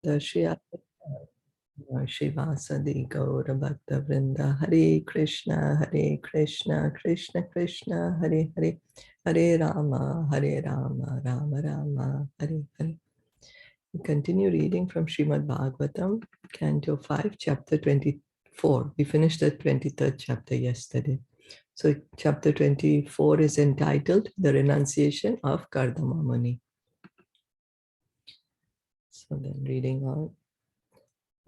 Bhakta Shri Shivasadi Gaura Bhakta Vrinda. Hare Krishna, Krishna Krishna, Hare Hare, Hare Rama, Rama Rama, Hare Hare. We continue reading from Srimad Bhagavatam, Canto 5, Chapter 24. We finished the 23rd chapter yesterday. So chapter 24 is entitled The Renunciation of Kardama Muni. So then reading on.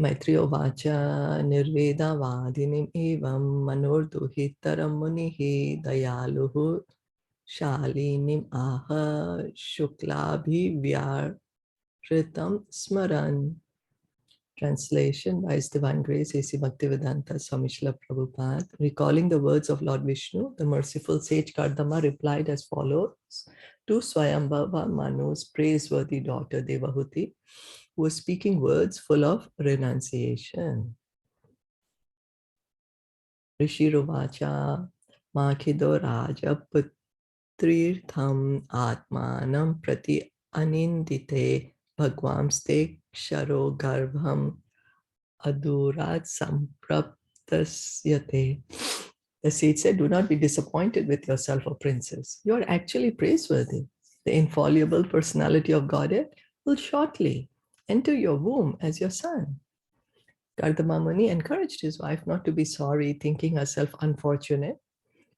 Maitriyo vacha nirveda vadinim evam manurduhitaram munihi dayaluhu shalinim aha shuklabhi vyaritam smaran. Translation by His Divine Grace A.C. Bhaktivedanta Swami Srila Prabhupada. Recalling the words of Lord Vishnu, the merciful sage Kardama replied as follows to Swayambhava Manu's praiseworthy daughter Devahuti, who was speaking words full of renunciation. Rishi Ruvacha Makhido Raja Putrirtham Atmanam Prati Anindite Bhagwamste Ksharo Garbham Adurat Sampraptasyate. The sage said, do not be disappointed with yourself, O princess. You are actually praiseworthy. The infallible personality of Godhead will shortly enter your womb as your son. Kardama Muni encouraged his wife not to be sorry, thinking herself unfortunate,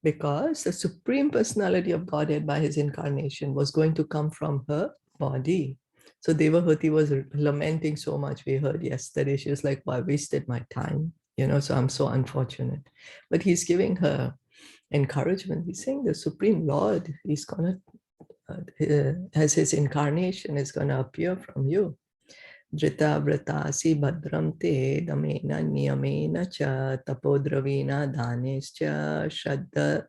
because the Supreme Personality of Godhead by his incarnation was going to come from her body. So Devahuti was lamenting so much. We heard yesterday, she was like, well, I wasted my time, so I'm so unfortunate. But he's giving her encouragement. He's saying the Supreme Lord, he's going to, as his incarnation is going to appear from you. Drita vratasi bhadram te damena niyamena cha tapodravina dhanescha shraddha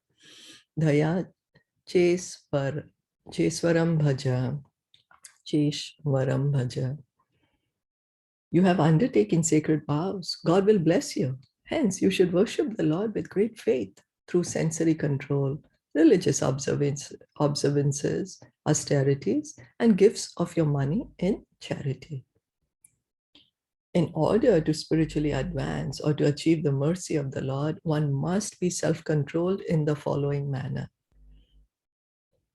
dhaya cheswaram bhaja. You have undertaken sacred vows. God will bless you. Hence, you should worship the Lord with great faith through sensory control, religious observances, austerities, and gifts of your money in charity. In order to spiritually advance or to achieve the mercy of the Lord, one must be self-controlled in the following manner.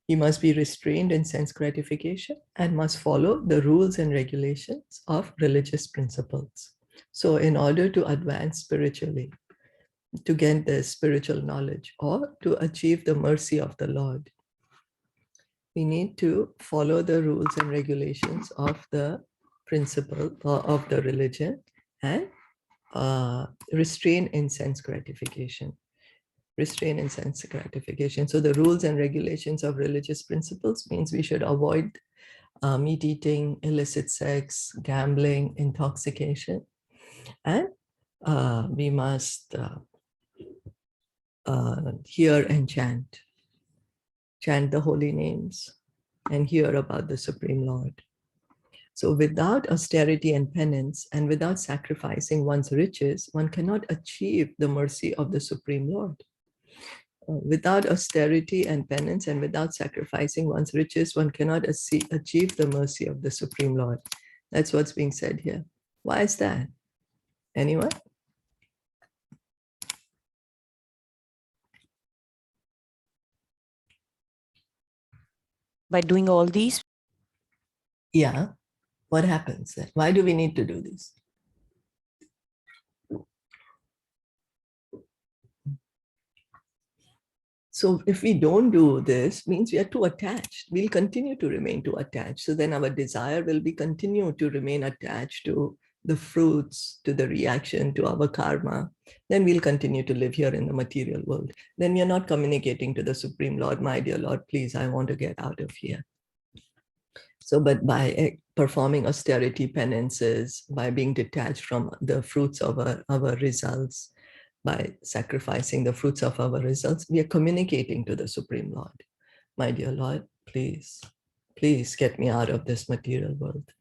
He must be restrained in sense gratification and must follow the rules and regulations of religious principles. So in order to advance spiritually, to gain the spiritual knowledge or to achieve the mercy of the Lord, we need to follow the rules and regulations of the principle of the religion and restrain in sense gratification. Restrain in sense gratification. So the rules and regulations of religious principles means we should avoid meat eating, illicit sex, gambling, intoxication, and we must hear and chant the holy names and hear about the Supreme Lord. So without austerity and penance and without sacrificing one's riches, one cannot achieve the mercy of the Supreme Lord. Without austerity and penance and without sacrificing one's riches, one cannot achieve the mercy of the Supreme Lord. That's what's being said here. Why is that? Anyone? By doing all these? Yeah. What happens then? Why do we need to do this? So if we don't do this, means we are too attached. We'll continue to remain too attached. So then our desire will be continue to remain attached to the fruits, to the reaction, to our karma. Then we'll continue to live here in the material world. Then we are not communicating to the Supreme Lord, my dear Lord, please, I want to get out of here. So, but by performing austerity penances, by being detached from the fruits of our results, by sacrificing the fruits of our results, we are communicating to the Supreme Lord. My dear Lord, please get me out of this material world.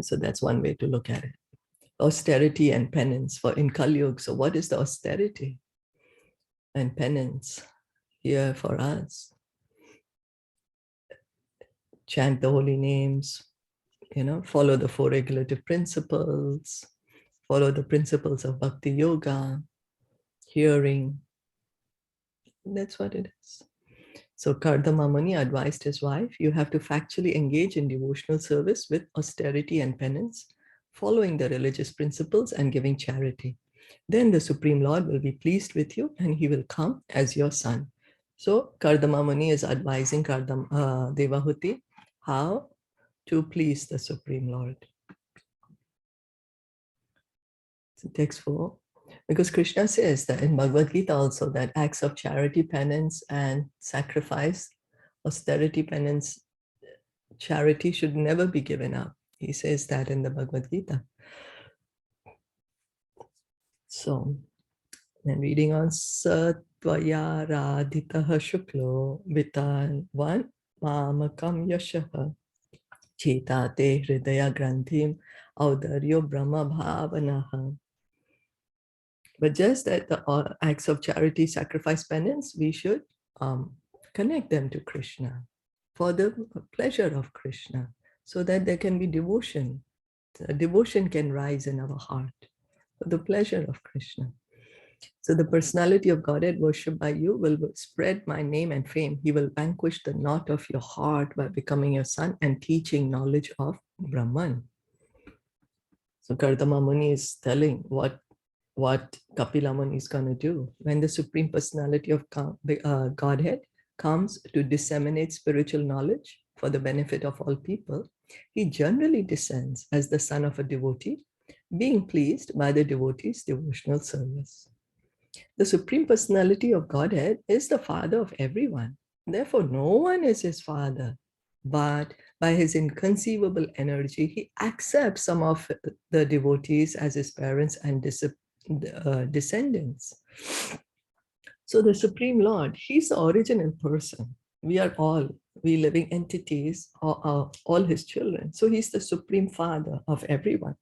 So that's one way to look at it. Austerity and penance for in Kali Yuga. So what is the austerity and penance here for us? Chant the holy names, follow the 4 regulative principles, follow the principles of Bhakti Yoga, hearing. That's what it is. So Kardama Muni advised his wife, you have to factually engage in devotional service with austerity and penance, following the religious principles and giving charity. Then the Supreme Lord will be pleased with you and he will come as your son. So Kardama Muni is advising Devahuti how to please the Supreme Lord. So text 4. Because Krishna says that in Bhagavad Gita also that acts of charity, penance, and sacrifice, austerity, penance, charity should never be given up. He says that in the Bhagavad Gita. So, and reading on Satvaya Radhitaha Shuklo Vitan Mamakam Yashaha Chetate Hridaya Granthim Audaryo Brahma Bhavanaha. But just that the acts of charity, sacrifice, penance, we should connect them to Krishna for the pleasure of Krishna, so that there can be devotion. Devotion can rise in our heart for the pleasure of Krishna. So the personality of Godhead worshipped by you will spread my name and fame. He will vanquish the knot of your heart by becoming your son and teaching knowledge of Brahman. So Kardama Muni is telling what Kapila Muni is going to do. When the Supreme Personality of Godhead comes to disseminate spiritual knowledge for the benefit of all people, he generally descends as the son of a devotee, being pleased by the devotee's devotional service. The Supreme Personality of Godhead is the father of everyone. Therefore, no one is his father. But by his inconceivable energy, he accepts some of the devotees as his parents and descendants. So the Supreme Lord, he's the original person. We living entities, are all his children. So he's the Supreme Father of everyone.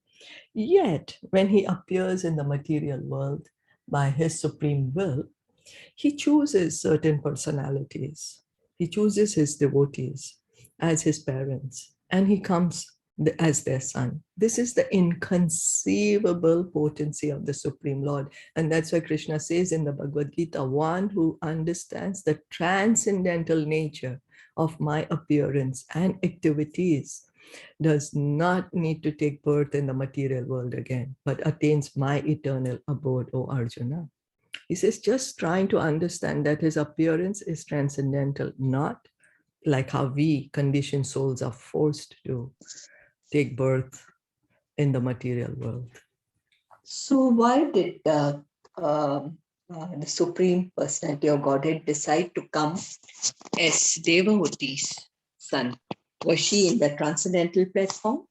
Yet, when he appears in the material world by his supreme will, he chooses certain personalities. He chooses his devotees as his parents, and he comes as their son. This is the inconceivable potency of the Supreme Lord. And that's why Krishna says in the Bhagavad Gita, one who understands the transcendental nature of my appearance and activities does not need to take birth in the material world again, but attains my eternal abode, O Arjuna. He says, just trying to understand that his appearance is transcendental, not like how we conditioned souls are forced to take birth in the material world. So why did the Supreme Personality of Godhead decide to come as Devahuti's son? Was she in the transcendental platform?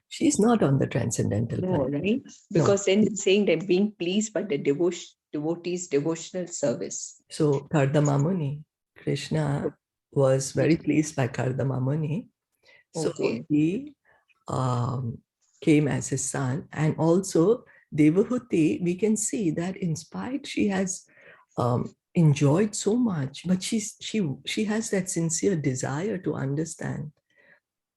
She's not on the transcendental platform. No, right? Because then it's saying that being pleased by the devotees' devotional service. So Kardama Muni, Krishna was very pleased by Kardama Muni. So he came as his son. And also Devahuti, we can see that in spite she has enjoyed so much, but she has that sincere desire to understand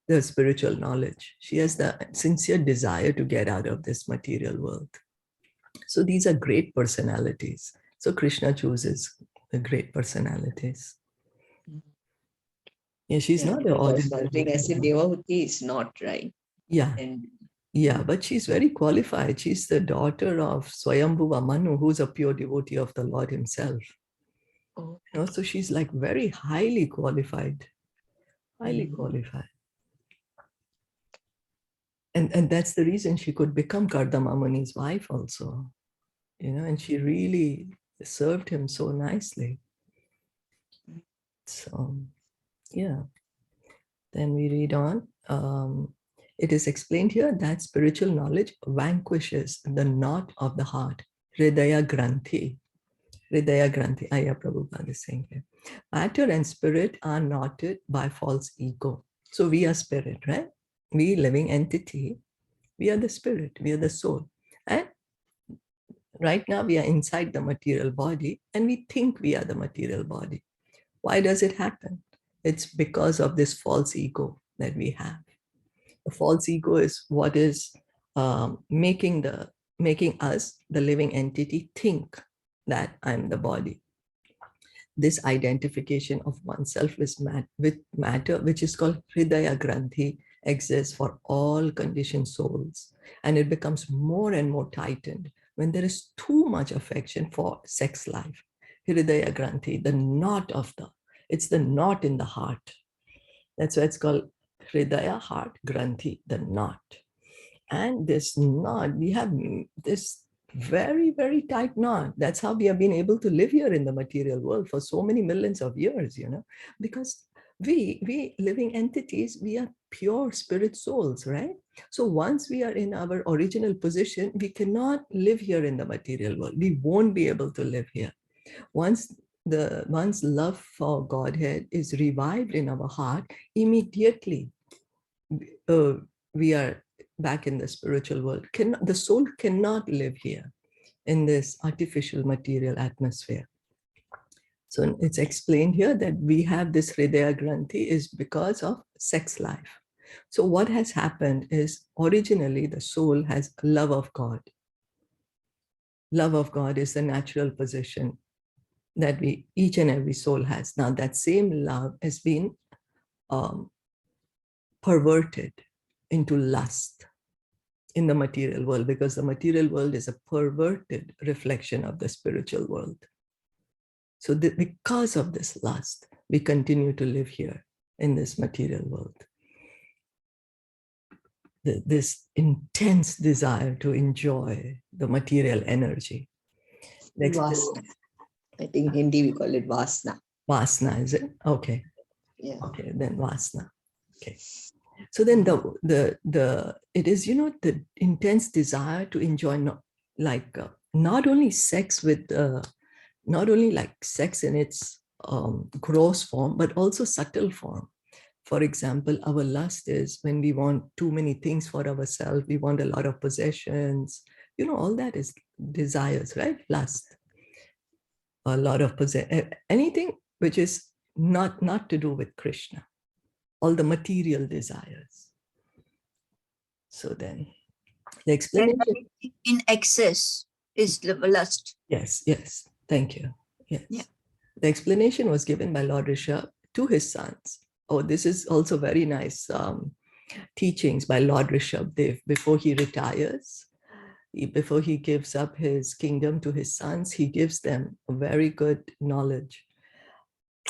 the spiritual knowledge. She has the sincere desire to get out of this material world. So these are great personalities. So Krishna chooses the great personalities. Yeah, she's not an ordinary. I said Devahuti is not, right? Yeah. Yeah, but she's very qualified. She's the daughter of Swayambhuva Manu, who's a pure devotee of the Lord himself. Oh. So she's like very highly qualified. Highly qualified. And that's the reason she could become Kardama Muni's wife also. And she really served him so nicely. So, yeah. Then we read on. It is explained here that spiritual knowledge vanquishes the knot of the heart, Hridaya Granthi. Hridaya Granthi, Ayya Prabhupada is saying here. Matter and spirit are knotted by false ego. So we are spirit, right? We living entity. We are the spirit, we are the soul. And right now we are inside the material body and we think we are the material body. Why does it happen? It's because of this false ego that we have. The false ego is what is making us, the living entity, think that I'm the body. This identification of oneself with matter, which is called Hridaya Granthi, exists for all conditioned souls. And it becomes more and more tightened when there is too much affection for sex life. Hridaya Granthi, the knot of it's the knot in the heart. That's why it's called Hridaya, heart, Granthi, the knot. And this knot, we have this very, very tight knot. That's how we have been able to live here in the material world for so many millions of years, because we living entities, we are pure spirit souls, right? So once we are in our original position, we cannot live here in the material world. We won't be able to live here. Once love for Godhead is revived in our heart, immediately we are back in the spiritual world. The soul cannot live here in this artificial material atmosphere. So it's explained here that we have this Hridaya Granthi is because of sex life. So what has happened is originally the soul has love of God. Love of God is the natural position that each and every soul has. Now that same love has been perverted into lust in the material world, because the material world is a perverted reflection of the spiritual world. So because of this lust, we continue to live here in this material world. This intense desire to enjoy the material energy. Vasna. I think in Hindi we call it Vasna. Vasna, is it? Okay. Yeah. Okay, then Vasna. Okay. So then it is, the intense desire to enjoy not only sex with, not only like sex in its gross form, but also subtle form. For example, our lust is when we want too many things for ourselves. We want a lot of possessions. All that is desires, right? Lust. A lot of anything which is not to do with Krishna. All the material desires. So then the explanation in excess is lust. Yes. Thank you. Yes. Yeah. The explanation was given by Lord Rishabh to his sons. Oh, this is also very nice teachings by Lord Rishabh before he retires. Before he gives up his kingdom to his sons, he gives them a very good knowledge.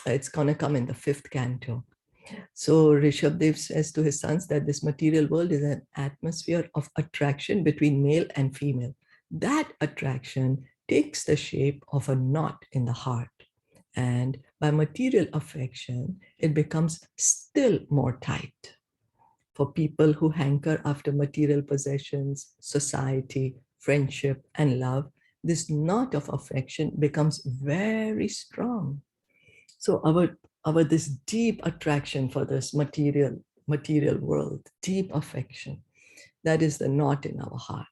It's going to come in the 5th canto. So Rishabdev says to his sons that this material world is an atmosphere of attraction between male and female. That attraction takes the shape of a knot in the heart. And by material affection, it becomes still more tight. For people who hanker after material possessions, society, friendship, and love, this knot of affection becomes very strong. So our this deep attraction for this material world, deep affection, that is the knot in our heart.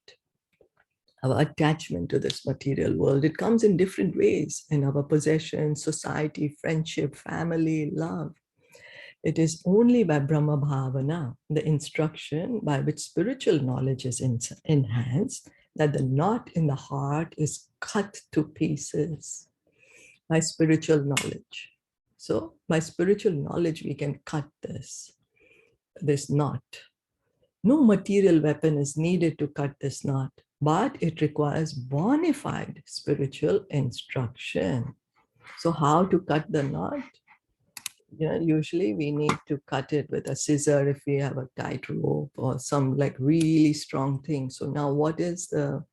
Our attachment to this material world, it comes in different ways in our possessions, society, friendship, family, love. It is only by Brahma Bhavana, the instruction by which spiritual knowledge is enhanced, that the knot in the heart is cut to pieces by spiritual knowledge. So by spiritual knowledge, we can cut this knot. No material weapon is needed to cut this knot, but it requires bona fide spiritual instruction. So how to cut the knot? Usually we need to cut it with a scissor if we have a tight rope or some like really strong thing. So now what is the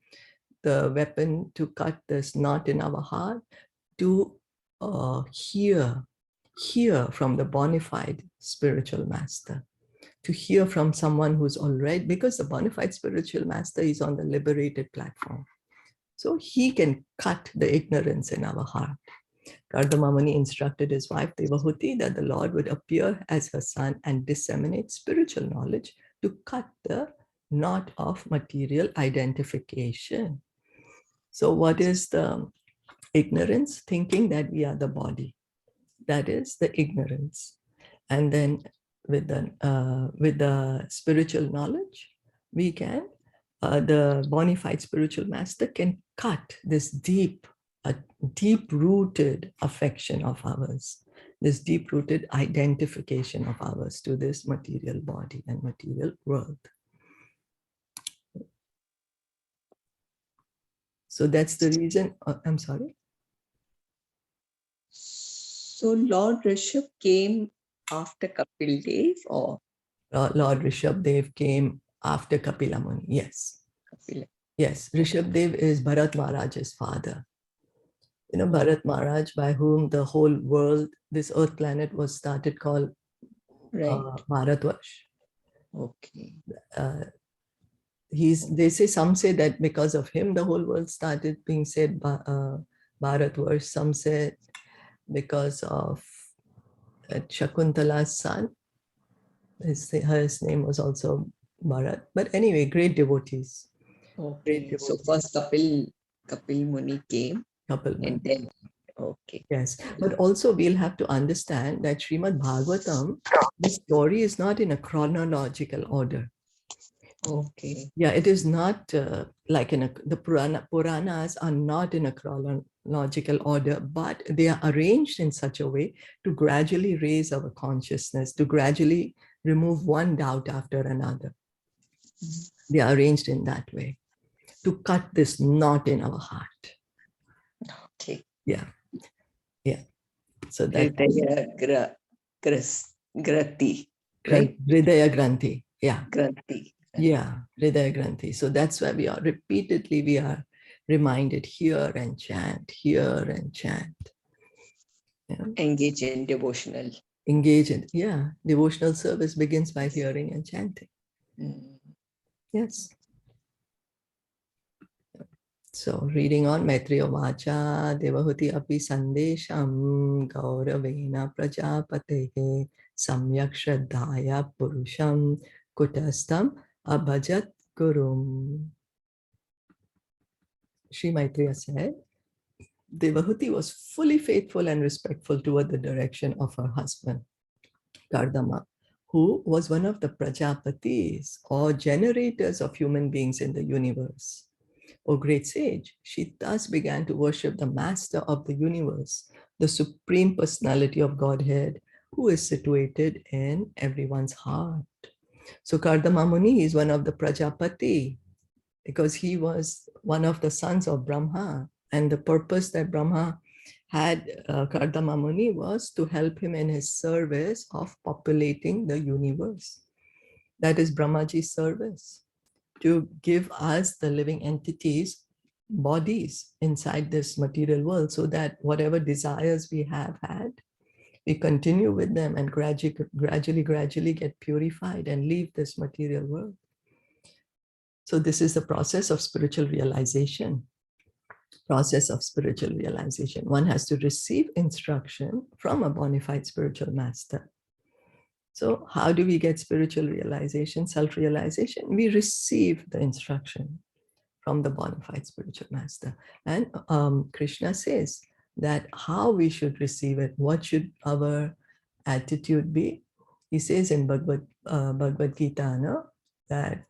weapon to cut this knot in our heart? To hear from the bona fide spiritual master, to hear from someone who's already, because the bona fide spiritual master is on the liberated platform. So he can cut the ignorance in our heart. Kardamamani instructed his wife Devahuti that the Lord would appear as her son and disseminate spiritual knowledge to cut the knot of material identification. So what is the ignorance? Thinking that we are the body. That is the ignorance. And then the spiritual knowledge, we can, the bona fide spiritual master can cut this deep-rooted affection of ours, this deep-rooted identification of ours to this material body and material world. So that's the reason, I'm sorry? So Lord Rishabh came after Kapil Dev, or Lord Rishabh came after Kapila Muni, yes. Kapil? Yes, Rishabh is Bharat Maharaj's father. You know, Bharat Maharaj, by whom the whole world, this earth planet was started, called Right. Bharatvarsh. Okay. They say, some say that because of him, the whole world started being said Bharatvarsh. Some said because of Shakuntala's son. His name was also Bharat. But anyway, great devotees. Okay. So first Kapil Muni came, and then, okay. Yes, but also we'll have to understand that Srimad Bhagavatam, the story is not in a chronological order. Okay. Yeah, it is not like the Puranas are not in a chronological order, but they are arranged in such a way to gradually raise our consciousness, to gradually remove one doubt after another. They are arranged in that way to cut this knot in our heart. Okay. Yeah. Yeah. So that Grati, right? Hridaya Granthi. Yeah. Granthi. Yeah, Hridaya Granthi. So that's why we are reminded, hear and chant, hear and chant. Yeah. Engage in devotional. Engage in, yeah, devotional service begins by hearing and chanting. Yes. So reading on, Maitriya Vacha Devahuti Api Sandesham Gauravena Prajapatehe Samyak Shraddhaya Purusham Kutastam Abhajat Gurum. Sri Maitreya said, Devahuti was fully faithful and respectful toward the direction of her husband, Kardama, who was one of the Prajapatis or generators of human beings in the universe. O great sage, she thus began to worship the master of the universe, the supreme personality of Godhead, who is situated in everyone's heart. So Kardama Muni is one of the Prajapati because he was one of the sons of Brahma. And the purpose that Brahma had Kardama Muni was to help him in his service of populating the universe. That is Brahmaji's service, to give us, the living entities, bodies inside this material world, so that whatever desires we have had, we continue with them and gradually get purified and leave this material world. So this is the process of spiritual realization. One has to receive instruction from a bona fide spiritual master. So how do we get spiritual realization, self-realization? We receive the instruction from the bona fide spiritual master. And Krishna says that how we should receive it, what should our attitude be? He says in Bhagavad Gita, no? That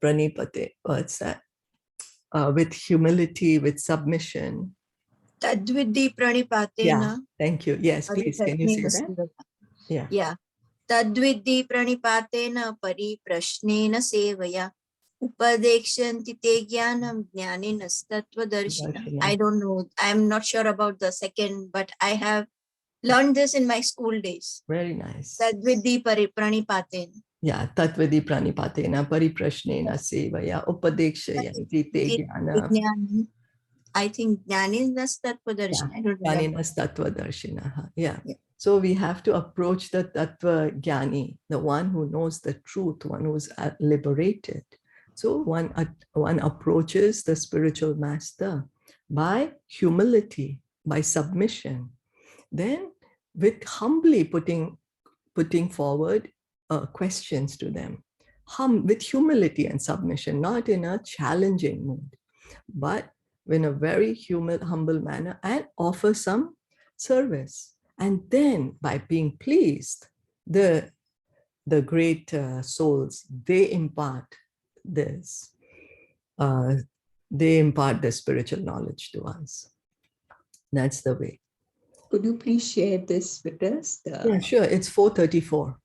pranipate, what's that? With humility, with submission. Tadvidhi pranipatena. Yeah, thank you. Yes, please, can you say that? Yeah. Yeah. Tadvidhi pranipatena pariprashnena sevaya upadekshanti te jnanam jnaninas-tattva-darshina. I don't know. I'm not sure about the second, but I have learned this in my school days. Very nice. Tadvidhi pranipatena. Yeah, Tatvidhi Pranipatena Pariprashnena Sevaya Upadekshayanti Te Jnana. I think Jnaninas-tattva-darshina. I don't remember. Jnaninas-tattva-darshina. Yeah. So we have to approach the Tattva Jnani, the one who knows the truth, one who's liberated. So one approaches the spiritual master by humility, by submission. Then with humbly putting forward questions to them, with humility and submission, not in a challenging mood, but in a very humble manner, and offer some service. And then by being pleased, the great souls, they impart this. They impart the spiritual knowledge to us. That's the way. Could you please share this with us? Yeah, sure. It's 434.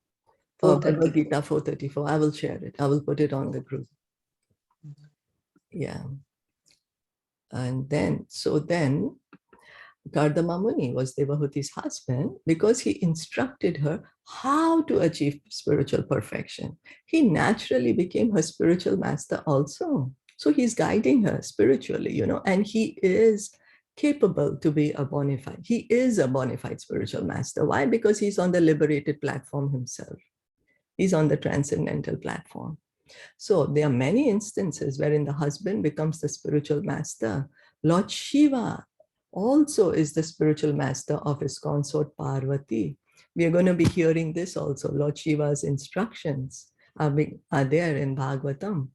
For Bhagavad 434. Gita 434. I will share it. I will put it on the group. Yeah. And then, Kardama Muni was Devahuti's husband because he instructed her how to achieve spiritual perfection. He naturally became her spiritual master also. So he's guiding her spiritually, and he is capable to be a bona fide. He is a bona fide spiritual master. Why? Because he's on the liberated platform himself. He's on the transcendental platform. So there are many instances wherein the husband becomes the spiritual master. Lord Shiva also is the spiritual master of his consort Parvati. We are going to be hearing this also. Lord Shiva's instructions are there in Bhagavatam.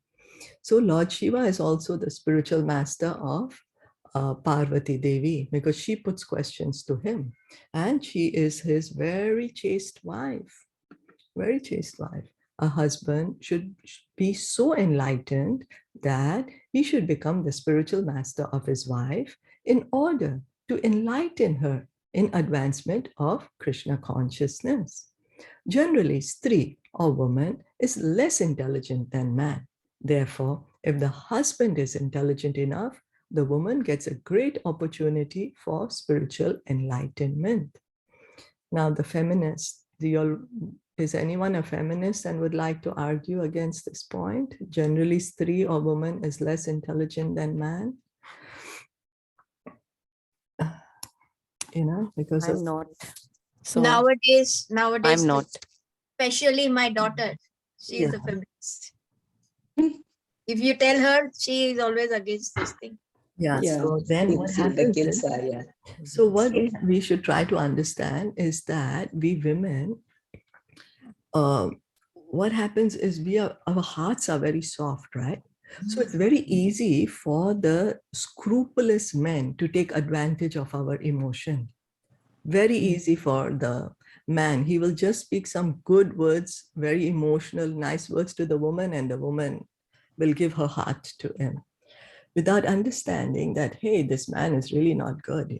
So Lord Shiva is also the spiritual master of Parvati Devi because she puts questions to him. And she is his very chaste wife. Very chaste wife. A husband should be so enlightened that he should become the spiritual master of his wife in order to enlighten her in advancement of Krishna consciousness. Generally, Stri or woman is less intelligent than man. Therefore, if the husband is intelligent enough, the woman gets a great opportunity for spiritual enlightenment. Now, the feminists, is anyone a feminist and would like to argue against this point? Generally, Stri or woman is less intelligent than man. Because I'm not. So Nowadays, I'm not. especially my daughter, she is Yeah. a feminist. If you tell her, she is always against this thing. Yeah. So then what happens is, so what we should try to understand is that we women, what happens is our hearts are very soft, right? So it's very easy for the scrupulous men to take advantage of our emotion. Very easy for the man. He will just speak some good words, very emotional, nice words to the woman, and the woman will give her heart to him without understanding that, hey, this man is really not good,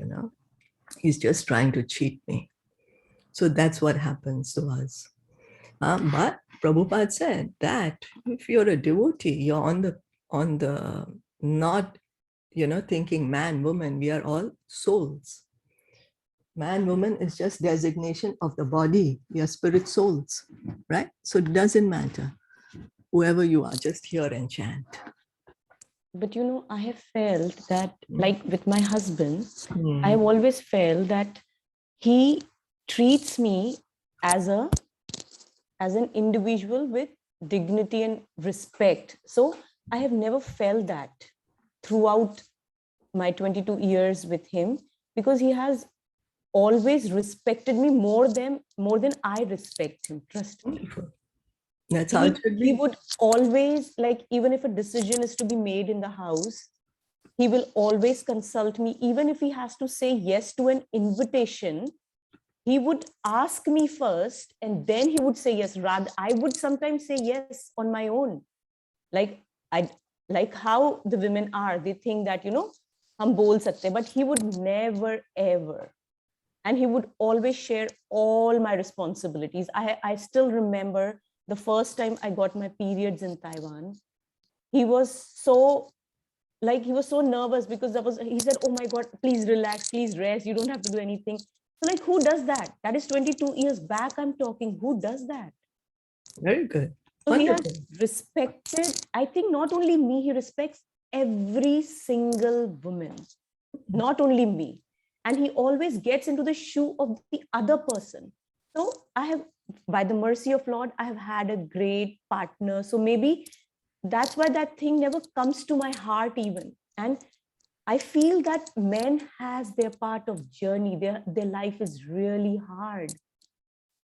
He's just trying to cheat me. So that's what happens to us. But Prabhupada said that if you're a devotee, you're on the not, thinking man, woman, we are all souls. Man, woman is just designation of the body. We are spirit souls, right? So it doesn't matter. Whoever you are, just hear and chant. But I have felt that, like with my husband, Hmm. I've always felt that he treats me as an individual with dignity and respect. So I have never felt that throughout my 22 years with him, because he has always respected me more than I respect him. Trust me. Wonderful. That's how it should He be. would always, like, even if a decision is to be made in the house, he will always consult me. Even if he has to say yes to an invitation, he would ask me first and then he would say yes. Rather, I would sometimes say yes on my own. Like how the women are, they think that, hum bol sakte, but he would never ever. And he would always share all my responsibilities. I still remember the first time I got my periods in Taiwan. He was so nervous because he said, oh my God, please relax, please rest. You don't have to do anything. So like, who does that? That is 22 years back I'm talking. Who does that? Very good. So Wonderful. he has respected, I think not only me, he respects every single woman, not only me. And he always gets into the shoe of the other person. So I have, by the mercy of Lord, I have had a great partner. So maybe that's why that thing never comes to my heart even. And I feel that men has their part of journey. Their life is really hard.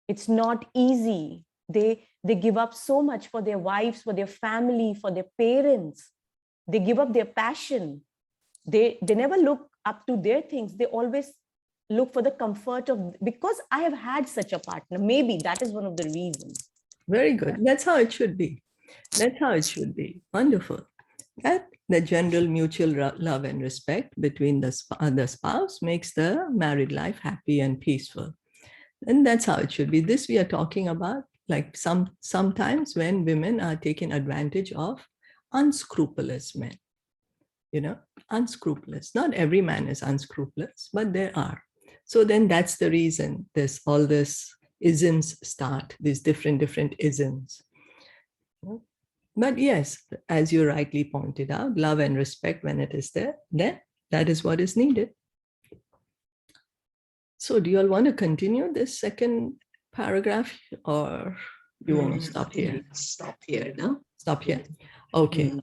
It's not easy. They give up so much for their wives, for their family, for their parents. They give up their passion. They never look up to their things. They always look for the comfort of, because I have had such a partner. Maybe that is one of the reasons. Very good. That's how it should be. That's how it should be. Wonderful. That the general mutual love and respect between the spouse makes the married life happy and peaceful. And that's how it should be. This we are talking about, like sometimes when women are taken advantage of unscrupulous men. Unscrupulous. Not every man is unscrupulous, but there are. So then that's the reason all this isms start, these different isms. But yes, as you rightly pointed out, love and respect, when it is there, then that is what is needed. So do you all want to continue this second paragraph, or you want to stop here? Stop here, no? Stop here. Okay.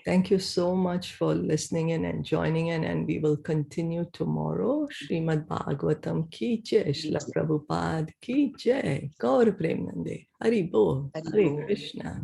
Thank you so much for listening in and joining in, and we will continue tomorrow. Srimad Bhagavatam ki jai, Srila Prabhupada ki jai, Gaur Premanande, Hari Bol, Hare Krishna.